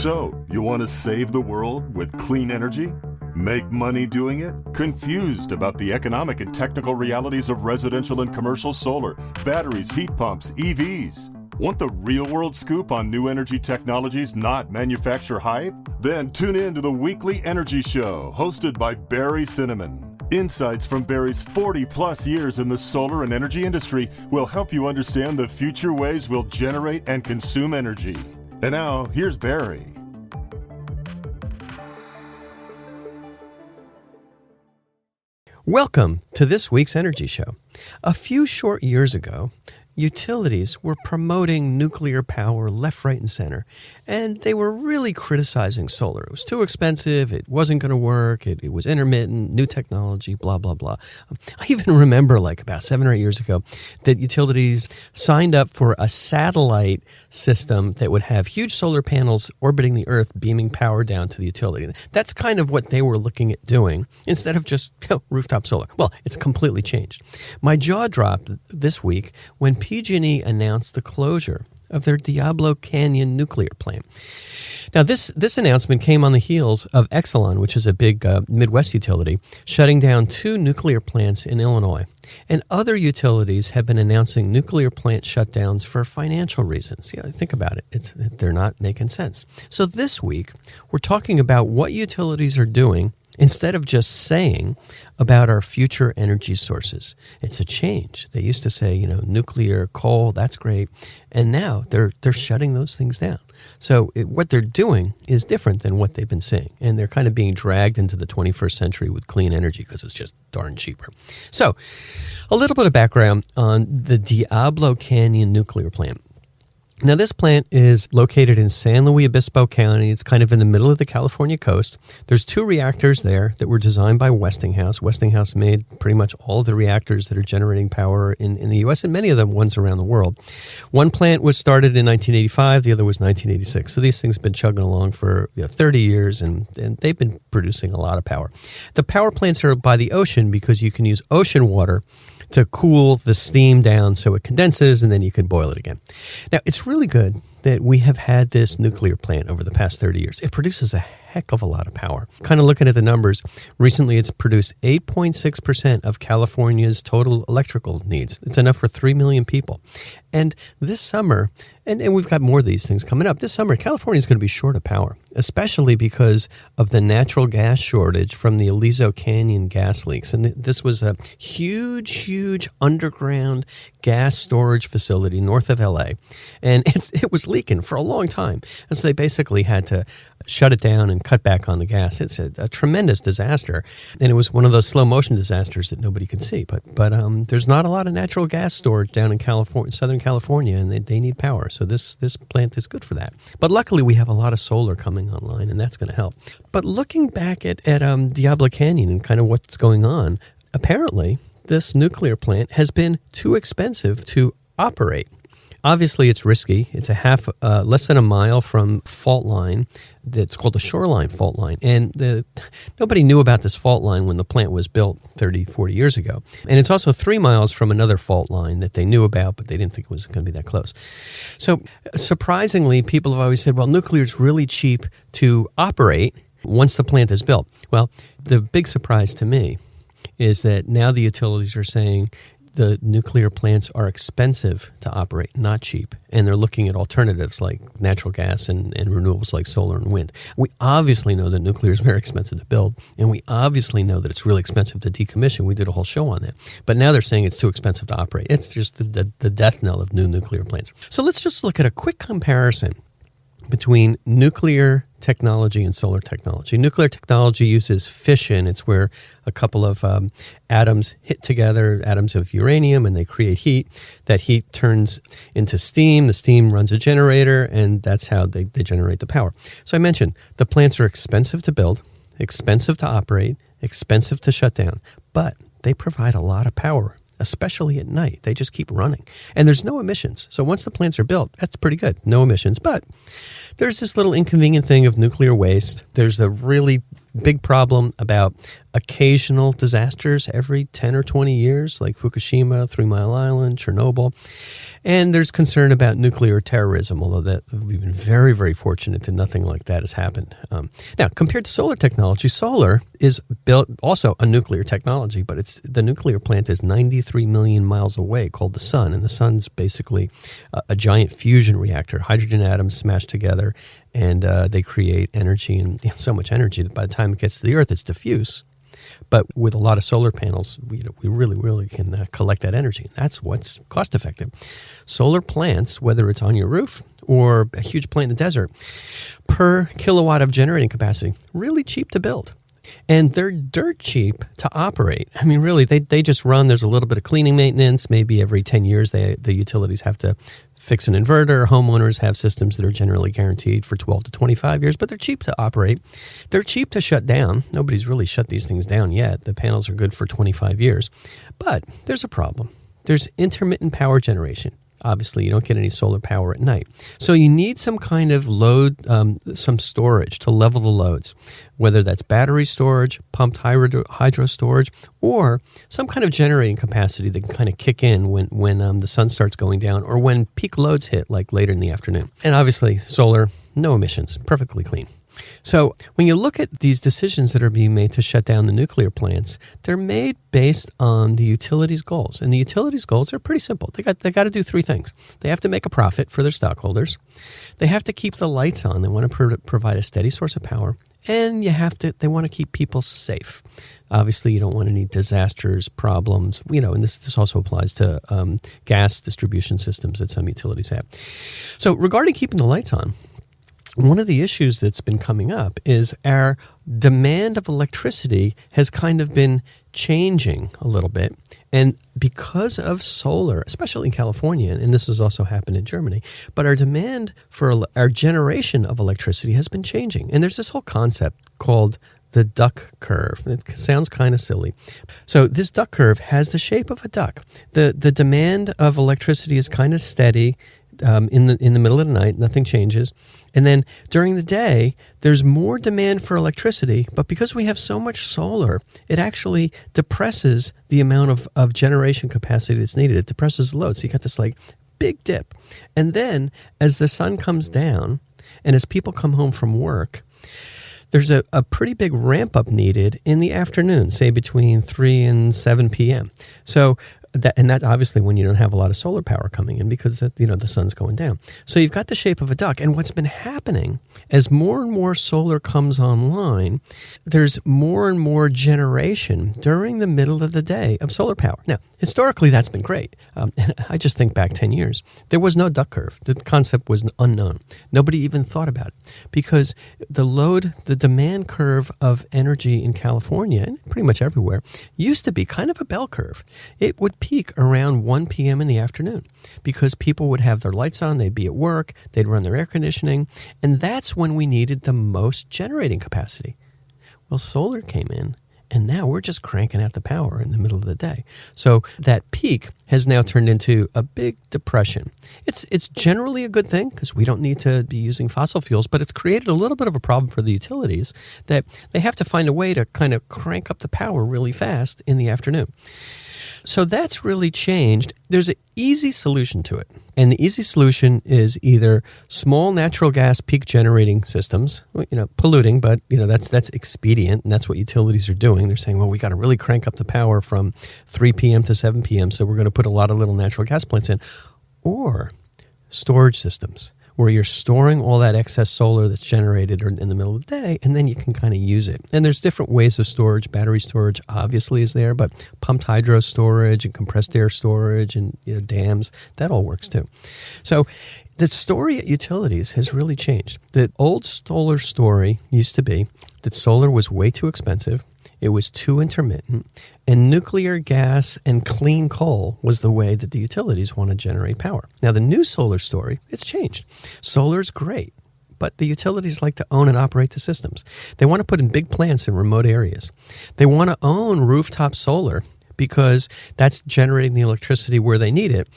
So, you want to save the world with clean energy? Make money doing it? Confused about the economic and technical realities of residential and commercial solar, batteries, heat pumps, EVs? Want the real-world scoop on new energy technologies, not manufacturer hype? Then tune in to the Weekly Energy Show, hosted by Barry Cinnamon. Insights from Barry's 40-plus years in the solar and energy industry will help you understand the future ways we'll generate and consume energy. And now, here's Barry. Welcome to this week's Energy Show. A few short years ago, utilities were promoting nuclear power left, right, and center, and they were really criticizing solar. It was too expensive, it wasn't going to work, it was intermittent, new technology, blah, blah, blah. I even remember like about 7 or 8 years ago that utilities signed up for a satellite system that would have huge solar panels orbiting the Earth, beaming power down to the utility. That's kind of what they were looking at doing instead of just rooftop solar. Well, it's completely changed. My jaw dropped this week when PG&E announced the closure of their Diablo Canyon nuclear plant. Now, this announcement came on the heels of Exelon, which is a big Midwest utility, shutting down 2 nuclear plants in Illinois. And other utilities have been announcing nuclear plant shutdowns for financial reasons. Yeah, think about it. They're not making sense. So this week, we're talking about what utilities are doing instead of just saying about our future energy sources. It's a change. They used to say, nuclear, coal, that's great. And now they're shutting those things down. So what they're doing is different than what they've been saying. And they're kind of being dragged into the 21st century with clean energy because it's just darn cheaper. So a little bit of background on the Diablo Canyon nuclear plant. Now, this plant is located in San Luis Obispo County. It's kind of in the middle of the California coast. There's 2 reactors there that were designed by Westinghouse. Westinghouse made pretty much all of the reactors that are generating power in the U.S. and many of the ones around the world. One plant was started in 1985. The other was 1986. So these things have been chugging along for 30 years, and they've been producing a lot of power. The power plants are by the ocean because you can use ocean water to cool the steam down so it condenses, and then you can boil it again. Now, it's really good that we have had this nuclear plant over the past 30 years. It produces a heck of a lot of power. Kind of looking at the numbers, recently it's produced 8.6% of California's total electrical needs. It's enough for 3 million people. And this summer, and we've got more of these things coming up, this summer California is going to be short of power, especially because of the natural gas shortage from the Aliso Canyon gas leaks. And this was a huge underground gas storage facility north of LA. And it was leaking for a long time. And so they basically had to shut it down and cut back on the gas. It's a tremendous disaster. And it was one of those slow motion disasters that nobody could see. But there's not a lot of natural gas storage down in California, Southern California, and they need power. So this plant is good for that. But luckily we have a lot of solar coming online, and that's going to help. But looking back at Diablo Canyon and kind of what's going on, apparently this nuclear plant has been too expensive to operate. Obviously, it's risky. It's less than a mile from fault line that's called the Shoreline Fault Line. And nobody knew about this fault line when the plant was built 30, 40 years ago. And it's also 3 miles from another fault line that they knew about, but they didn't think it was going to be that close. So surprisingly, people have always said, well, nuclear is really cheap to operate once the plant is built. Well, the big surprise to me is that now the utilities are saying the nuclear plants are expensive to operate, not cheap. And they're looking at alternatives like natural gas and renewables like solar and wind. We obviously know that nuclear is very expensive to build, and we obviously know that it's really expensive to decommission. We did a whole show on that. But now they're saying it's too expensive to operate. It's just the death knell of new nuclear plants. So let's just look at a quick comparison between nuclear technology and solar technology. Nuclear technology uses fission. It's where a couple of atoms hit together, atoms of uranium, and they create heat. That heat turns into steam. The steam runs a generator, and that's how they generate the power. So I mentioned the plants are expensive to build, expensive to operate, expensive to shut down, but they provide a lot of power, especially at night. They just keep running. And there's no emissions. So once the plants are built, that's pretty good. No emissions. But there's this little inconvenient thing of nuclear waste. There's a really big problem about occasional disasters every 10 or 20 years, like Fukushima, 3 Mile Island, Chernobyl. And there's concern about nuclear terrorism, although that we've been very, very fortunate that nothing like that has happened. Now, compared to solar technology, solar is built also a nuclear technology, but the nuclear plant is 93 million miles away, called the sun. And the sun's basically a giant fusion reactor, hydrogen atoms smashed together, and they create energy, and so much energy that by the time it gets to the Earth, it's diffuse. But with a lot of solar panels, we really, really can collect that energy. That's what's cost effective. Solar plants, whether it's on your roof or a huge plant in the desert, per kilowatt of generating capacity, really cheap to build. And they're dirt cheap to operate. I mean, really, they just run. There's a little bit of cleaning maintenance. Maybe every 10 years, the utilities have to fix an inverter. Homeowners have systems that are generally guaranteed for 12 to 25 years, but they're cheap to operate. They're cheap to shut down. Nobody's really shut these things down yet. The panels are good for 25 years. But there's a problem. There's intermittent power generation. Obviously, you don't get any solar power at night. So you need some kind of load, some storage to level the loads, whether that's battery storage, pumped hydro storage, or some kind of generating capacity that can kind of kick in when the sun starts going down or when peak loads hit, like later in the afternoon. And obviously, solar, no emissions, perfectly clean. So when you look at these decisions that are being made to shut down the nuclear plants, they're made based on the utilities' goals. And the utilities' goals are pretty simple. They got to do three things. They have to make a profit for their stockholders. They have to keep the lights on. They want to provide a steady source of power. And they want to keep people safe. Obviously, you don't want any disasters, problems, and this also applies to gas distribution systems that some utilities have. So regarding keeping the lights on, one of the issues that's been coming up is our demand of electricity has kind of been changing a little bit. And because of solar, especially in California, and this has also happened in Germany, but our demand for our generation of electricity has been changing. And there's this whole concept called the duck curve. It sounds kind of silly. So this duck curve has the shape of a duck. The demand of electricity is kind of steady. In the middle of the night, nothing changes. And then during the day, there's more demand for electricity, but because we have so much solar, it actually depresses the amount of generation capacity that's needed. It depresses the load. So you got this big dip. And then as the sun comes down and as people come home from work, there's a pretty big ramp up needed in the afternoon, say between 3 and 7 p.m. So that's obviously when you don't have a lot of solar power coming in because the sun's going down. So you've got the shape of a duck. And what's been happening as more and more solar comes online, there's more and more generation during the middle of the day of solar power. Now, historically, that's been great. And I just think back 10 years. There was no duck curve. The concept was unknown. Nobody even thought about it because the demand curve of energy in California and pretty much everywhere used to be kind of a bell curve. It would peak around 1 p.m. in the afternoon because people would have their lights on, they'd be at work, they'd run their air conditioning, and that's when we needed the most generating capacity. Well, solar came in, and now we're just cranking out the power in the middle of the day. So that peak has now turned into a big depression. It's generally a good thing because we don't need to be using fossil fuels, but it's created a little bit of a problem for the utilities that they have to find a way to kind of crank up the power really fast in the afternoon. So that's really changed. There's an easy solution to it. And the easy solution is either small natural gas peak generating systems, polluting, but that's expedient, and that's what utilities are doing. They're saying, well, we got to really crank up the power from 3 p.m. to 7 p.m., so we're going to put a lot of little natural gas plants in. Or storage systems, where you're storing all that excess solar that's generated in the middle of the day, and then you can kind of use it. And there's different ways of storage. Battery storage obviously is there, but pumped hydro storage and compressed air storage and dams, that all works too. So the story at utilities has really changed. The old solar story used to be that solar was way too expensive, it was too intermittent, and nuclear gas and clean coal was the way that the utilities want to generate power. Now, the new solar story, it's changed. Solar's great, but the utilities like to own and operate the systems. They want to put in big plants in remote areas. They want to own rooftop solar because that's generating the electricity where they need it.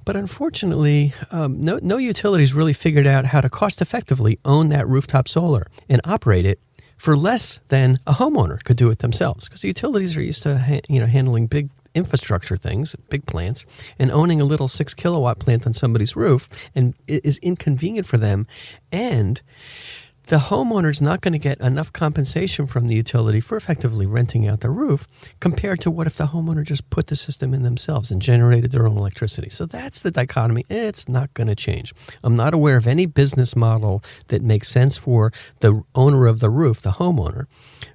But unfortunately, no utilities really figured out how to cost-effectively own that rooftop solar and operate it for less than a homeowner could do it themselves, because the utilities are used to handling big infrastructure things, big plants, and owning a little 6 kilowatt plant on somebody's roof and it is inconvenient for them. And the homeowner's not going to get enough compensation from the utility for effectively renting out the roof compared to what if the homeowner just put the system in themselves and generated their own electricity. So that's the dichotomy. It's not going to change. I'm not aware of any business model that makes sense for the owner of the roof, the homeowner,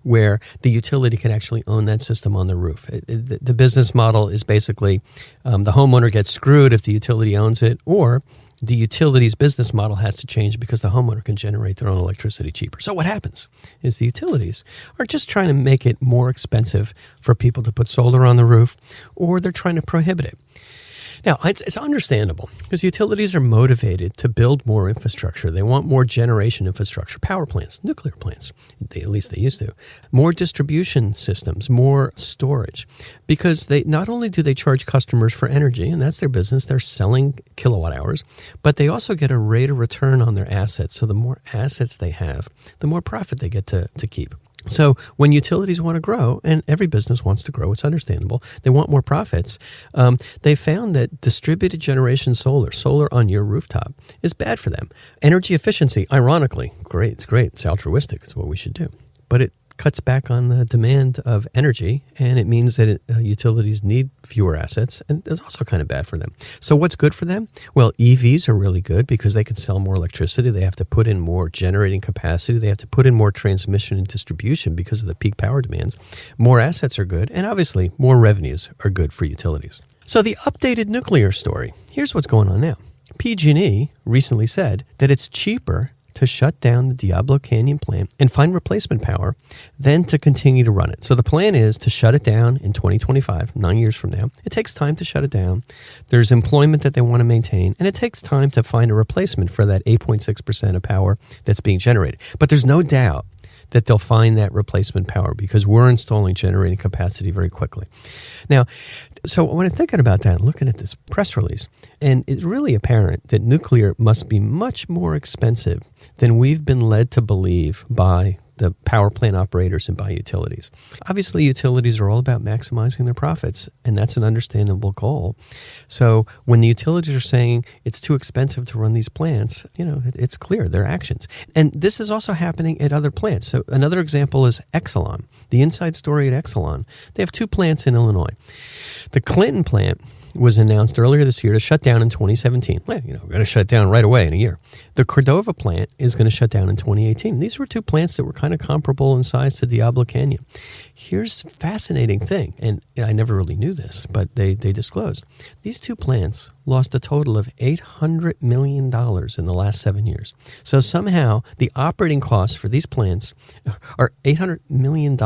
where the utility can actually own that system on the roof. The business model is basically the homeowner gets screwed if the utility owns it, or the utility's business model has to change because the homeowner can generate their own electricity cheaper. So what happens is the utilities are just trying to make it more expensive for people to put solar on the roof, or they're trying to prohibit it. Now, it's understandable because utilities are motivated to build more infrastructure. They want more generation infrastructure, power plants, nuclear plants, at least they used to, more distribution systems, more storage, because they not only do they charge customers for energy, and that's their business, they're selling kilowatt hours, but they also get a rate of return on their assets. So the more assets they have, the more profit they get to keep. So when utilities want to grow, and every business wants to grow, it's understandable, they want more profits, they found that distributed generation solar on your rooftop is bad for them. Energy efficiency, ironically, it's great, it's altruistic, it's what we should do. But it cuts back on the demand of energy, and it means that utilities need fewer assets, and it's also kind of bad for them. So what's good for them? Well, EVs are really good because they can sell more electricity. They have to put in more generating capacity. They have to put in more transmission and distribution because of the peak power demands. More assets are good, and obviously more revenues are good for utilities. So the updated nuclear story, here's what's going on now. PG&E recently said that it's cheaper to shut down the Diablo Canyon plant and find replacement power than to continue to run it. So the plan is to shut it down in 2025, 9 years from now. It takes time to shut it down. There's employment that they want to maintain, and it takes time to find a replacement for that 8.6% of power that's being generated. But there's no doubt that they'll find that replacement power because we're installing generating capacity very quickly. Now, so when I'm thinking about that, looking at this press release, and it's really apparent that nuclear must be much more expensive than we've been led to believe by the power plant operators and by utilities. Obviously, utilities are all about maximizing their profits, and that's an understandable goal. So when the utilities are saying it's too expensive to run these plants, it's clear, their actions. And this is also happening at other plants. So another example is Exelon. The inside story at Exelon, they have 2 plants in Illinois. The Clinton plant was announced earlier this year to shut down in 2017. Well, we're going to shut down right away in a year. The Cordova plant is going to shut down in 2018. These were 2 plants that were kind of comparable in size to Diablo Canyon. Here's a fascinating thing, and I never really knew this, but they disclosed. These 2 plants lost a total of $800 million in the last 7 years. So somehow the operating costs for these plants are $800 million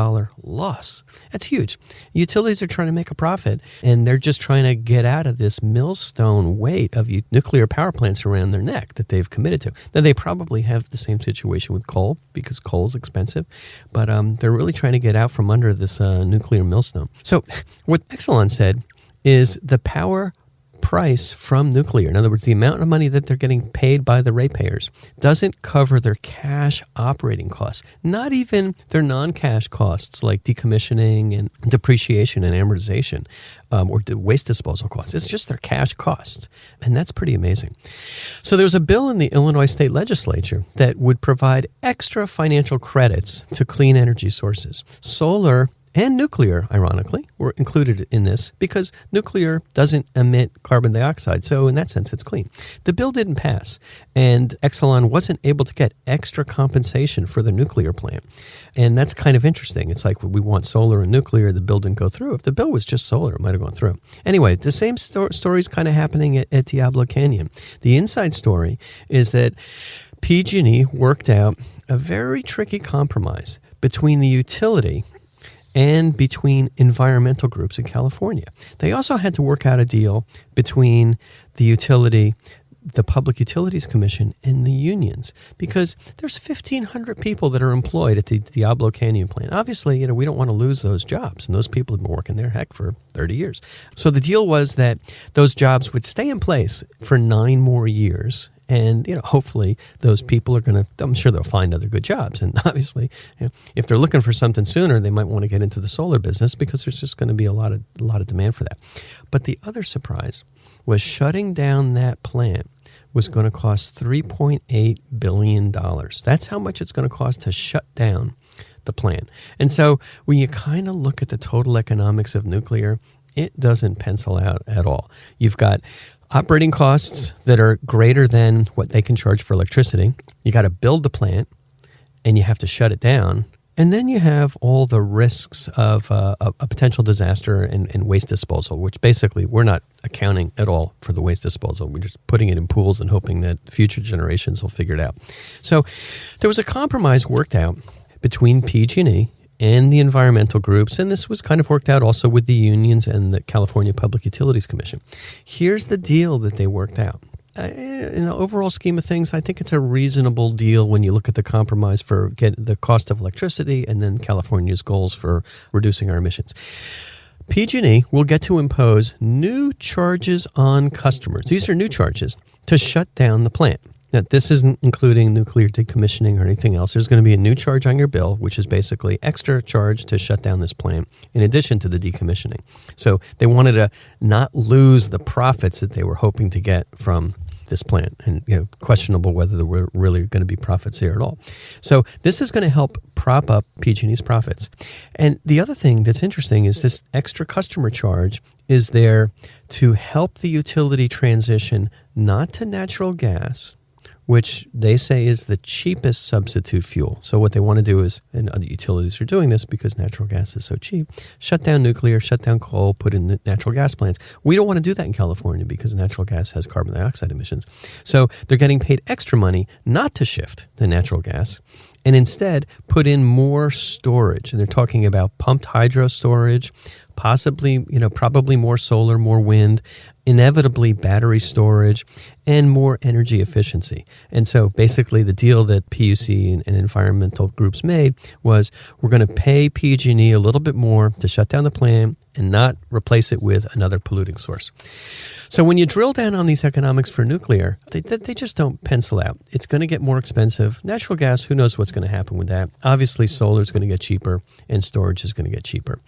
loss. That's huge. Utilities are trying to make a profit, and they're just trying to get out of this millstone weight of nuclear power plants around their neck that they've committed to. Now, they probably have the same situation with coal because coal is expensive, but they're really trying to get out from under this nuclear millstone. So what Exelon said is the power price from nuclear, in other words, the amount of money that they're getting paid by the ratepayers, doesn't cover their cash operating costs, not even their non-cash costs like decommissioning and depreciation and amortization or waste disposal costs. It's just their cash costs, and that's pretty amazing. So there's a bill in the Illinois state legislature that would provide extra financial credits to clean energy sources. Solar and nuclear, ironically, were included in this because nuclear doesn't emit carbon dioxide. So in that sense, it's clean. The bill didn't pass, and Exelon wasn't able to get extra compensation for the nuclear plant. And that's kind of interesting. It's like we want solar and nuclear. The bill didn't go through. If the bill was just solar, it might have gone through. Anyway, the same story is kind of happening at Diablo Canyon. The inside story is that PG&E worked out a very tricky compromise between the utility and between environmental groups in California. They also had to work out a deal between the utility, the Public Utilities Commission, and the unions, because there's 1,500 people that are employed at the Diablo Canyon plant. Obviously, we don't want to lose those jobs, and those people have been working there, for 30 years. So the deal was that those jobs would stay in place for 9 more years, And, hopefully those people are going to, I'm sure they'll find other good jobs. And obviously, if they're looking for something sooner, they might want to get into the solar business because there's just going to be a lot of demand for that. But the other surprise was shutting down that plant was going to cost $3.8 billion. That's how much it's going to cost to shut down the plant. And so when you kind of look at the total economics of nuclear, it doesn't pencil out at all. You've got operating costs that are greater than what they can charge for electricity. You got to build the plant and you have to shut it down. And then you have all the risks of a potential disaster and waste disposal, which basically we're not accounting at all for the waste disposal. We're just putting it in pools and hoping that future generations will figure it out. So there was a compromise worked out between PG&E and the environmental groups, and this was kind of worked out also with the unions and the California Public Utilities Commission. Here's the deal that they worked out. In the overall scheme of things, I think it's a reasonable deal when you look at the compromise for the cost of electricity and then California's goals for reducing our emissions. PG&E will get to impose new charges on customers. These are new charges to shut down the plant. Now, this isn't including nuclear decommissioning or anything else. There's going to be a new charge on your bill, which is basically extra charge to shut down this plant in addition to the decommissioning. So they wanted to not lose the profits that they were hoping to get from this plant, and questionable whether there were really going to be profits there at all. So this is going to help prop up PG&E's profits. And the other thing that's interesting is this extra customer charge is there to help the utility transition not to natural gas, which they say is the cheapest substitute fuel. So what they want to do is, and other utilities are doing this because natural gas is so cheap, shut down nuclear, shut down coal, put in natural gas plants. We don't want to do that in California because natural gas has carbon dioxide emissions. So they're getting paid extra money not to shift to natural gas and instead put in more storage. And they're talking about pumped hydro storage, possibly, probably more solar, more wind, inevitably battery storage, and more energy efficiency. And so basically the deal that PUC and environmental groups made was we're going to pay PG&E a little bit more to shut down the plant and not replace it with another polluting source. So when you drill down on these economics for nuclear, they just don't pencil out. It's going to get more expensive. Natural gas, who knows what's going to happen with that? Obviously, solar is going to get cheaper and storage is going to get cheaper.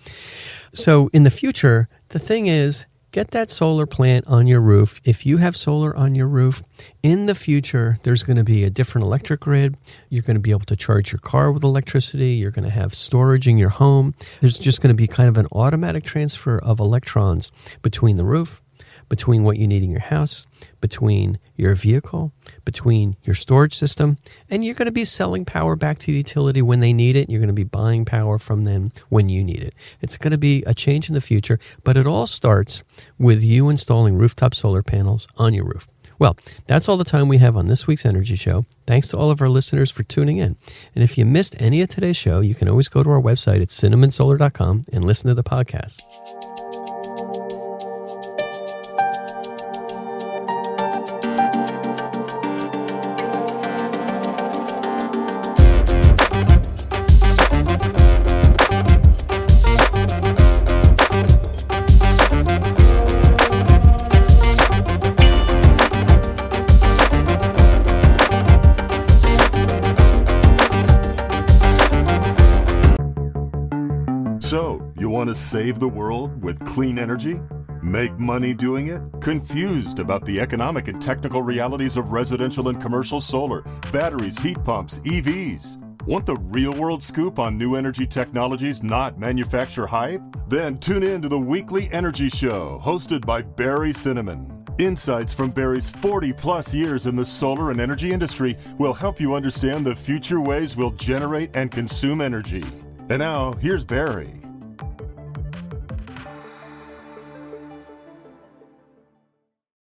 So in the future, the thing is, get that solar plant on your roof. If you have solar on your roof, in the future, there's going to be a different electric grid. You're going to be able to charge your car with electricity. You're going to have storage in your home. There's just going to be kind of an automatic transfer of electrons between the roof, between what you need in your house, between your vehicle, between your storage system, and you're going to be selling power back to the utility when they need it. You're going to be buying power from them when you need it. It's going to be a change in the future, but it all starts with you installing rooftop solar panels on your roof. Well, that's all the time we have on this week's Energy Show. Thanks to all of our listeners for tuning in. And if you missed any of today's show, you can always go to our website at cinnamonsolar.com and listen to the podcast. So, you want to save the world with clean energy? Make money doing it? Confused about the economic and technical realities of residential and commercial solar, batteries, heat pumps, EVs? Want the real-world scoop on new energy technologies, not manufacturer hype? Then tune in to the Weekly Energy Show, hosted by Barry Cinnamon. Insights from Barry's 40-plus years in the solar and energy industry will help you understand the future ways we'll generate and consume energy. And now, here's Barry.